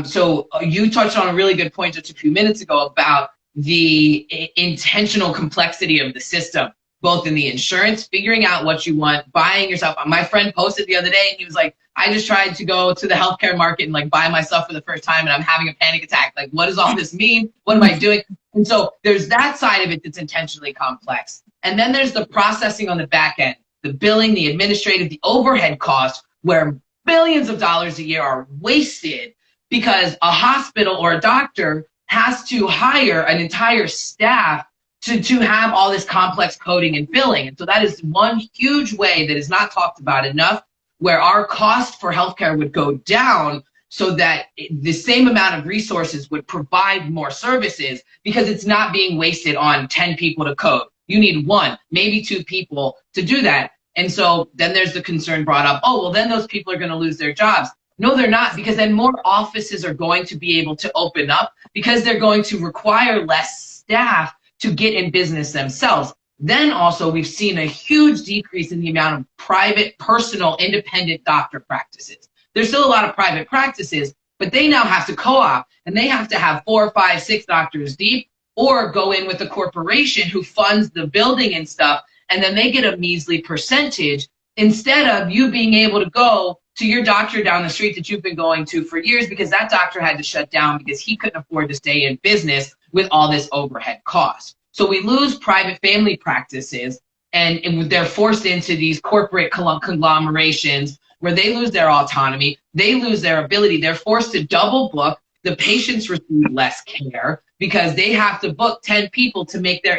so you touched on a really good point just a few minutes ago about the intentional complexity of the system, both in the insurance, figuring out what you want, buying yourself. My friend posted the other day and he was like, I just tried to go to the healthcare market and like buy myself for the first time and I'm having a panic attack. Like, what does all this mean? What am I doing? And so there's that side of it that's intentionally complex. And then there's the processing on the back end, the billing, the administrative, the overhead costs, where billions of dollars a year are wasted because a hospital or a doctor has to hire an entire staff to have all this complex coding and billing. And so that is one huge way that is not talked about enough, where our cost for healthcare would go down so that the same amount of resources would provide more services, because it's not being wasted on 10 people to code. You need one, maybe two people to do that. And so then there's the concern brought up, oh, well, then those people are going to lose their jobs. No, they're not, because then more offices are going to be able to open up because they're going to require less staff to get in business themselves. Then also we've seen a huge decrease in the amount of private, personal, independent doctor practices. There's still a lot of private practices, but they now have to co-op and they have to have 4, 5, 6 doctors deep, or go in with a corporation who funds the building and stuff, and then they get a measly percentage instead of you being able to go to your doctor down the street that you've been going to for years, because that doctor had to shut down because he couldn't afford to stay in business with all this overhead cost. So we lose private family practices, and they're forced into these corporate conglomerations where they lose their autonomy, they lose their ability, they're forced to double book, the patients receive less care because they have to book 10 people to make their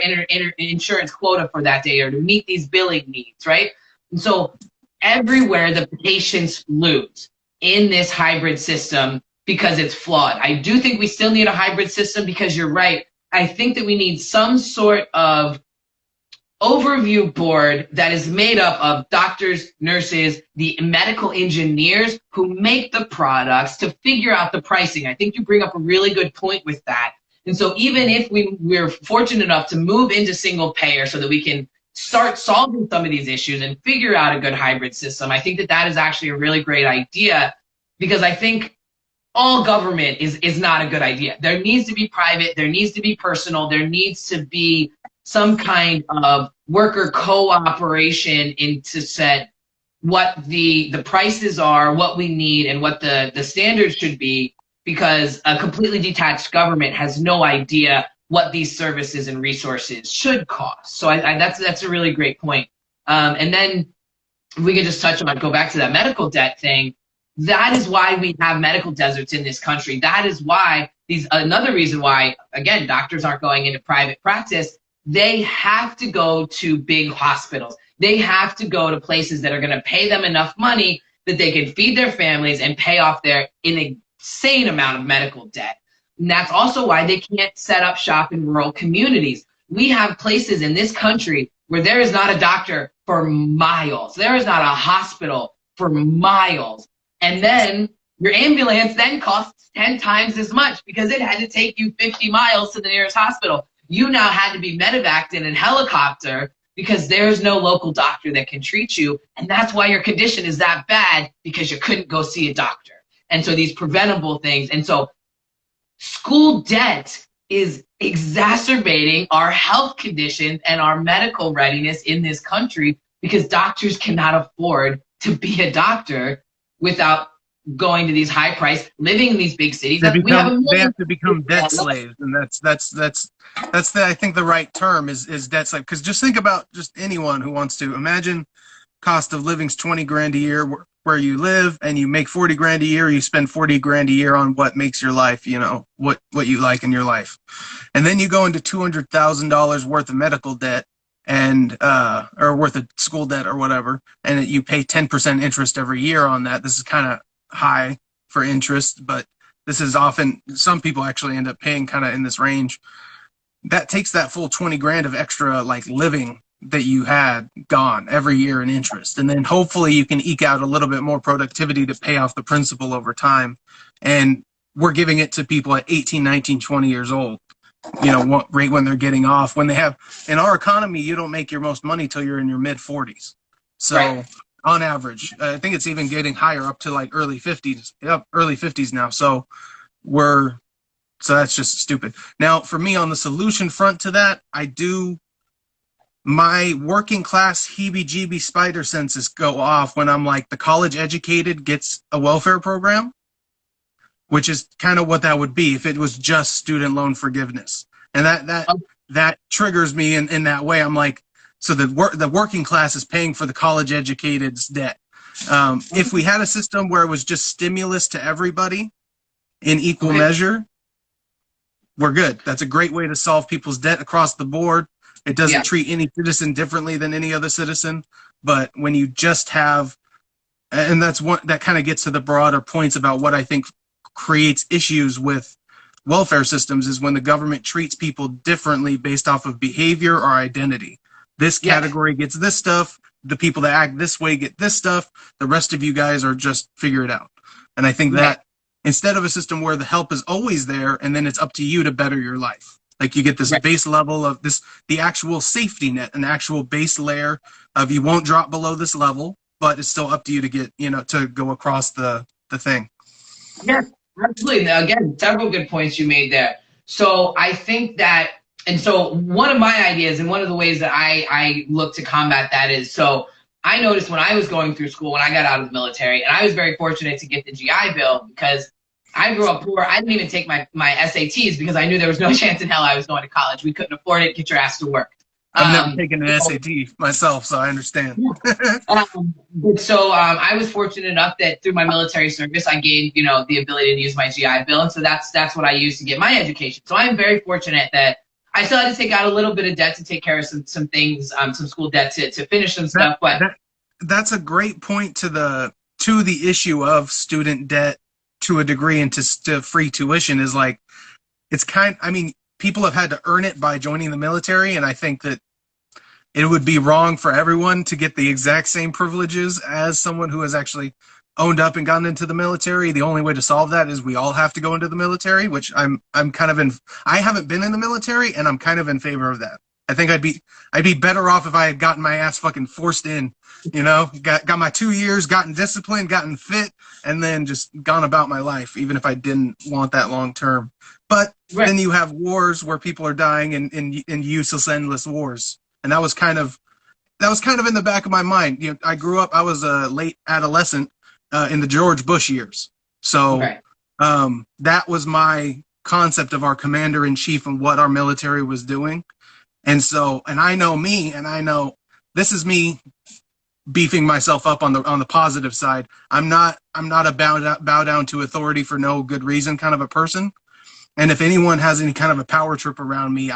insurance quota for that day or to meet these billing needs, right? And so everywhere the patients lose in this hybrid system because it's flawed. I do think we still need a hybrid system, because you're right. I think that we need some sort of overview board that is made up of doctors, nurses, the medical engineers who make the products to figure out the pricing. I think you bring up a really good point with that. And so even if we're fortunate enough to move into single payer so that we can start solving some of these issues and figure out a good hybrid system, I think that that is actually a really great idea, because I think all government is not a good idea. There needs to be private, there needs to be personal, there needs to be some kind of worker cooperation to set what the prices are, what we need, and what the standards should be, because a completely detached government has no idea what these services and resources should cost. So that's a really great point. And then if we could just touch on, go back to that medical debt thing. That is why we have medical deserts in this country. That is why another reason why, again, doctors aren't going into private practice. They have to go to big hospitals. They have to go to places that are going to pay them enough money that they can feed their families and pay off their insane amount of medical debt. And that's also why they can't set up shop in rural communities. We have places in this country where there is not a doctor for miles. There is not a hospital for miles. And then your ambulance then costs 10 times as much because it had to take you 50 miles to the nearest hospital. You now had to be medevaced in a helicopter because there's no local doctor that can treat you. And that's why your condition is that bad, because you couldn't go see a doctor. And so these preventable things. And so school debt is exacerbating our health conditions and our medical readiness in this country, because doctors cannot afford to be a doctor without going to these high price, living in these big cities. They have to become debt slaves, and that's I think the right term is debt slave. Because just think about just anyone who wants to imagine cost of living's 20 grand a year where you live, and you make 40 grand a year. You spend 40 grand a year on what makes your life, what you like in your life, and then you go into $200,000 worth of medical debt and or worth of school debt or whatever, and you pay 10% interest every year on that. This is kind of high for interest, but this is often, some people actually end up paying kind of in this range. That takes that full 20 grand of extra like living that you had gone every year in interest, and then hopefully you can eke out a little bit more productivity to pay off the principal over time. And we're giving it to people at 18, 19, 20 years old, right when they're getting off. When they have, in our economy, you don't make your most money till you're in your mid 40s. So right. on average. I think it's even getting higher, up to like early 50s. Yep, early 50s now. So that's just stupid. Now, for me, on the solution front to that, my working class heebie-jeebie spider senses go off when I'm like, the college educated gets a welfare program, which is kind of what that would be if it was just student loan forgiveness. And that triggers me in that way. I'm like, so the working class is paying for the college educated's debt. If we had a system where it was just stimulus to everybody in equal measure, we're good. That's a great way to solve people's debt across the board. It doesn't treat any citizen differently than any other citizen. But when you just have, and that's what that kind of gets to the broader points about what I think creates issues with welfare systems, is when the government treats people differently based off of behavior or identity. This category gets this stuff. The people that act this way get this stuff. The rest of you guys are just figure it out. And I think that instead of a system where the help is always there and then it's up to you to better your life, like you get this base level of the actual safety net, an actual base layer of you won't drop below this level, but it's still up to you to get, to go across the thing. Yes, absolutely. Now, again, several good points you made there. So I think that, and so one of my ideas and one of the ways that I look to combat that is, so I noticed when I was going through school, when I got out of the military, and I was very fortunate to get the GI Bill because I grew up poor. I didn't even take my SATs because I knew there was no chance in hell I was going to college. We couldn't afford it. Get your ass to work. I've never taken an SAT myself, so I understand. So I was fortunate enough that through my military service, I gained, the ability to use my GI Bill. And so that's what I used to get my education. So I'm very fortunate that I still had to take out a little bit of debt to take care of some things, some school debt to finish some stuff. But that's a great point to the issue of student debt to a degree, and to free tuition is like, people have had to earn it by joining the military, and I think that it would be wrong for everyone to get the exact same privileges as someone who has actually owned up and gotten into the military. The only way to solve that is we all have to go into the military, which I'm kind of I haven't been in the military, and I'm kind of in favor of that. I think I'd be better off if I had gotten my ass fucking forced in, got my 2 years, gotten disciplined, gotten fit, and then just gone about my life, even if I didn't want that long term. But then you have wars where people are dying in useless, endless wars. And that was kind of in the back of my mind. I grew up, I was a late adolescent in the George Bush years. So that was my concept of our commander-in-chief and what our military was doing. And so, and I know me, and I know this is me beefing myself up on the positive side. I'm not a bow down to authority for no good reason kind of a person. And if anyone has any kind of a power trip around me,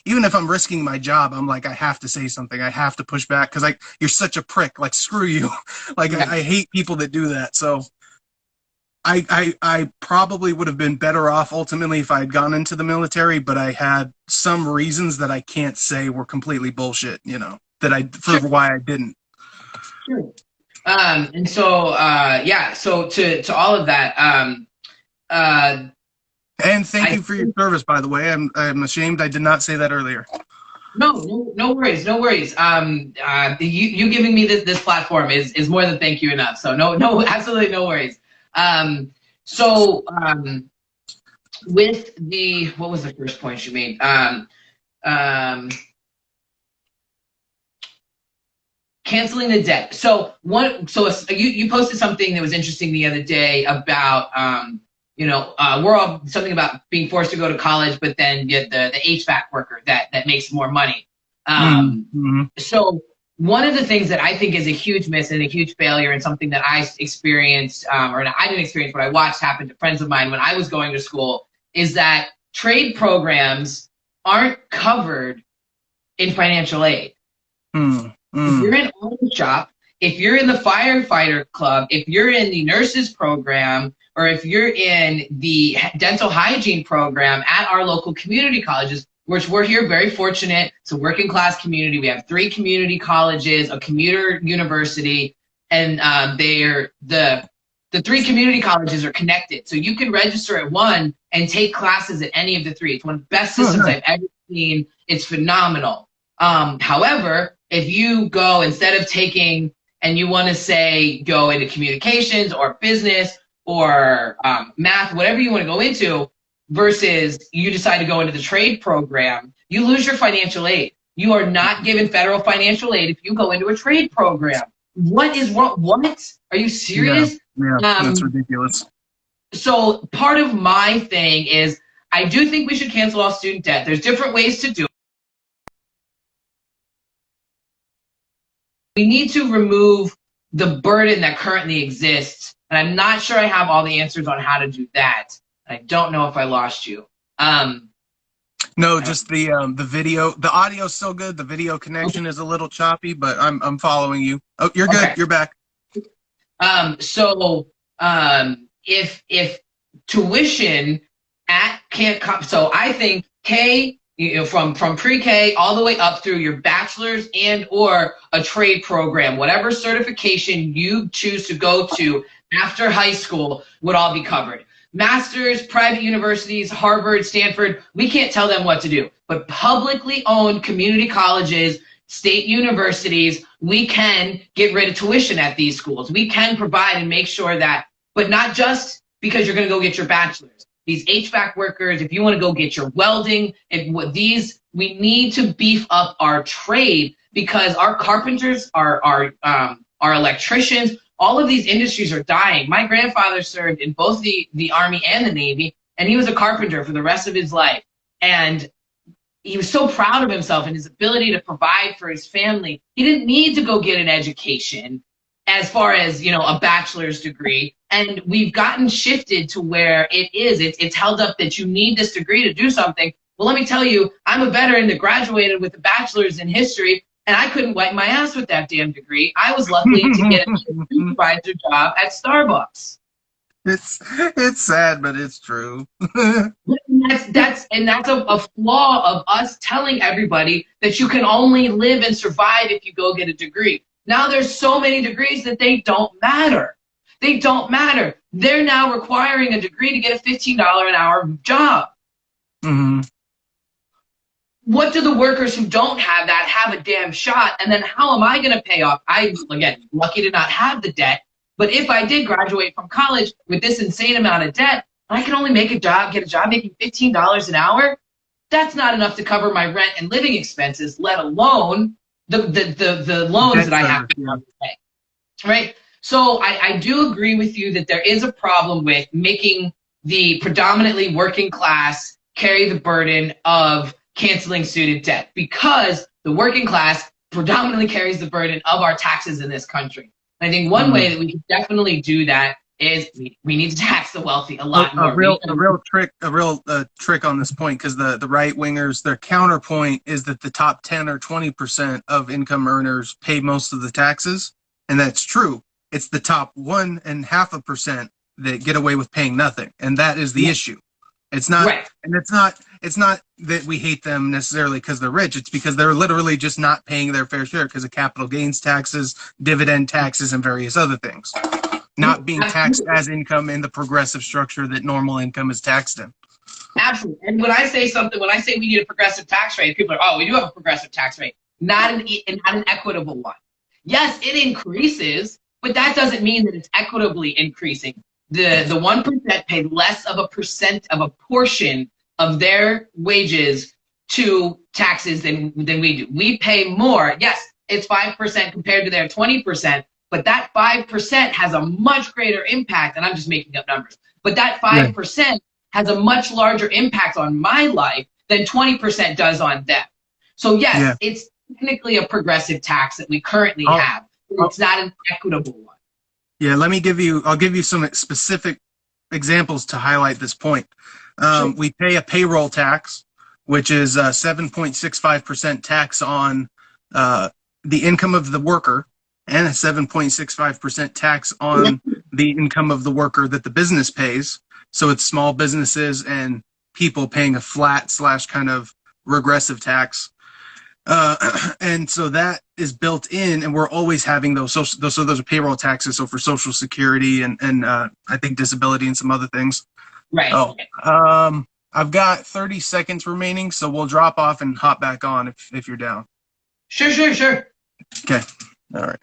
even if I'm risking my job, I'm like, I have to say something. I have to push back because you're such a prick. Like, screw you. I hate people that do that. So I probably would have been better off ultimately if I had gone into the military, but I had some reasons that I can't say were completely bullshit, for why I didn't. Sure. And so, so to all of that, and thank you for your service, by the way. I'm ashamed I did not say that earlier. No worries. You giving me this platform is more than thank you enough. So no, absolutely no worries. With what was the first point you made? Canceling the debt. So you posted something that was interesting the other day about, we're all something about being forced to go to college, but then get the HVAC worker that makes more money. So one of the things that I think is a huge miss and a huge failure, and something that I experienced, or I didn't experience, but I watched happen to friends of mine when I was going to school, is that trade programs aren't covered in financial aid. If you're in an auto shop, if you're in the firefighter club, if you're in the nurses program, or if you're in the dental hygiene program at our local community colleges, which we're here very fortunate. It's a working class community. We have 3 community colleges, a commuter university, and the 3 community colleges are connected. So you can register at one and take classes at any of the 3. It's one of the best systems I've ever seen. It's phenomenal. However, if you go, instead of taking and you want to say go into communications or business or math, whatever you want to go into, versus you decide to go into the trade program, you lose your financial aid. You are not given federal financial aid if you go into a trade program. What is wrong? What? Are you serious? Yeah, that's ridiculous. So part of my thing is I do think we should cancel all student debt. There's different ways to do it. We need to remove the burden that currently exists. And I'm not sure I have all the answers on how to do that. I don't know if I lost you. No, just the video. The audio's still good. The video connection is a little choppy, but I'm following you. Oh, you're good. Okay. You're back. If tuition so I think K, from pre-K all the way up through your bachelor's and or a trade program, whatever certification you choose to go to after high school would all be covered. Masters, private universities, Harvard, Stanford, we can't tell them what to do. But publicly owned community colleges, state universities, we can get rid of tuition at these schools. We can provide and make sure that, but not just because you're going to go get your bachelor's. These HVAC workers, if you want to go get your welding, we need to beef up our trade, because our carpenters, our electricians, all of these industries are dying. My grandfather served in both the Army and the Navy, and he was a carpenter for the rest of his life. And he was so proud of himself and his ability to provide for his family. He didn't need to go get an education as far as, a bachelor's degree. And we've gotten shifted to where it's held up that you need this degree to do something. Well, let me tell you, I'm a veteran that graduated with a bachelor's in history, and I couldn't wipe my ass with that damn degrry. I was lucky to get a supervisor job at Starbucks. It's sad, but it's true. That's a flaw of us telling everybody that you can only live and survive if you go get a degree. Now there's so many degrees that they don't matter. They don't matter. They're now requiring a degree to get a $15 an hour job. Mm-hmm. What do the workers who don't have that have a damn shot? And then how am I going to pay off? I'm, again, lucky to not have the debt. But if I did graduate from college with this insane amount of debt, I can only get a job making $15 an hour. That's not enough to cover my rent and living expenses, let alone the loans that I have to pay. Right? So I do agree with you that there is a problem with making the predominantly working class carry the burden of canceling student debt, because the working class predominantly carries the burden of our taxes in this country. And I think one way that we can definitely do that is we need to tax the wealthy a lot more. A real trick on this point, because the right wingers, their counterpoint is that the top 10 or 20% of income earners pay most of the taxes, and that's true. It's the top 1.5% that get away with paying nothing, and that is the issue. It's not, right. And it's not that we hate them necessarily because they're rich. It's because they're literally just not paying their fair share because of capital gains taxes, dividend taxes, and various other things. Not being taxed as income in the progressive structure that normal income is taxed in. Absolutely. And when I say we need a progressive tax rate, people are, we do have a progressive tax rate, not an equitable one. Yes, it increases, but that doesn't mean that it's equitably increasing. The 1% pay less of a portion of their wages to taxes than we do. We pay more. Yes, it's 5% compared to their 20%, but that 5% has a much greater impact, and I'm just making up numbers, but that 5% has a much larger impact on my life than 20% does on them. So yes, it's technically a progressive tax that we currently have. It's not an equitable one. Yeah, I'll give you some specific examples to highlight this point. Sure. We pay a payroll tax, which is a 7.65% tax on the income of the worker, and a 7.65% tax on the income of the worker that the business pays. So it's small businesses and people paying a flat / kind of regressive tax. And so that is built in, and we're always having those are payroll taxes. So for Social Security and I think disability and some other things. Right. I've got 30 seconds remaining, so we'll drop off and hop back on if you're down. Sure. Okay. All right.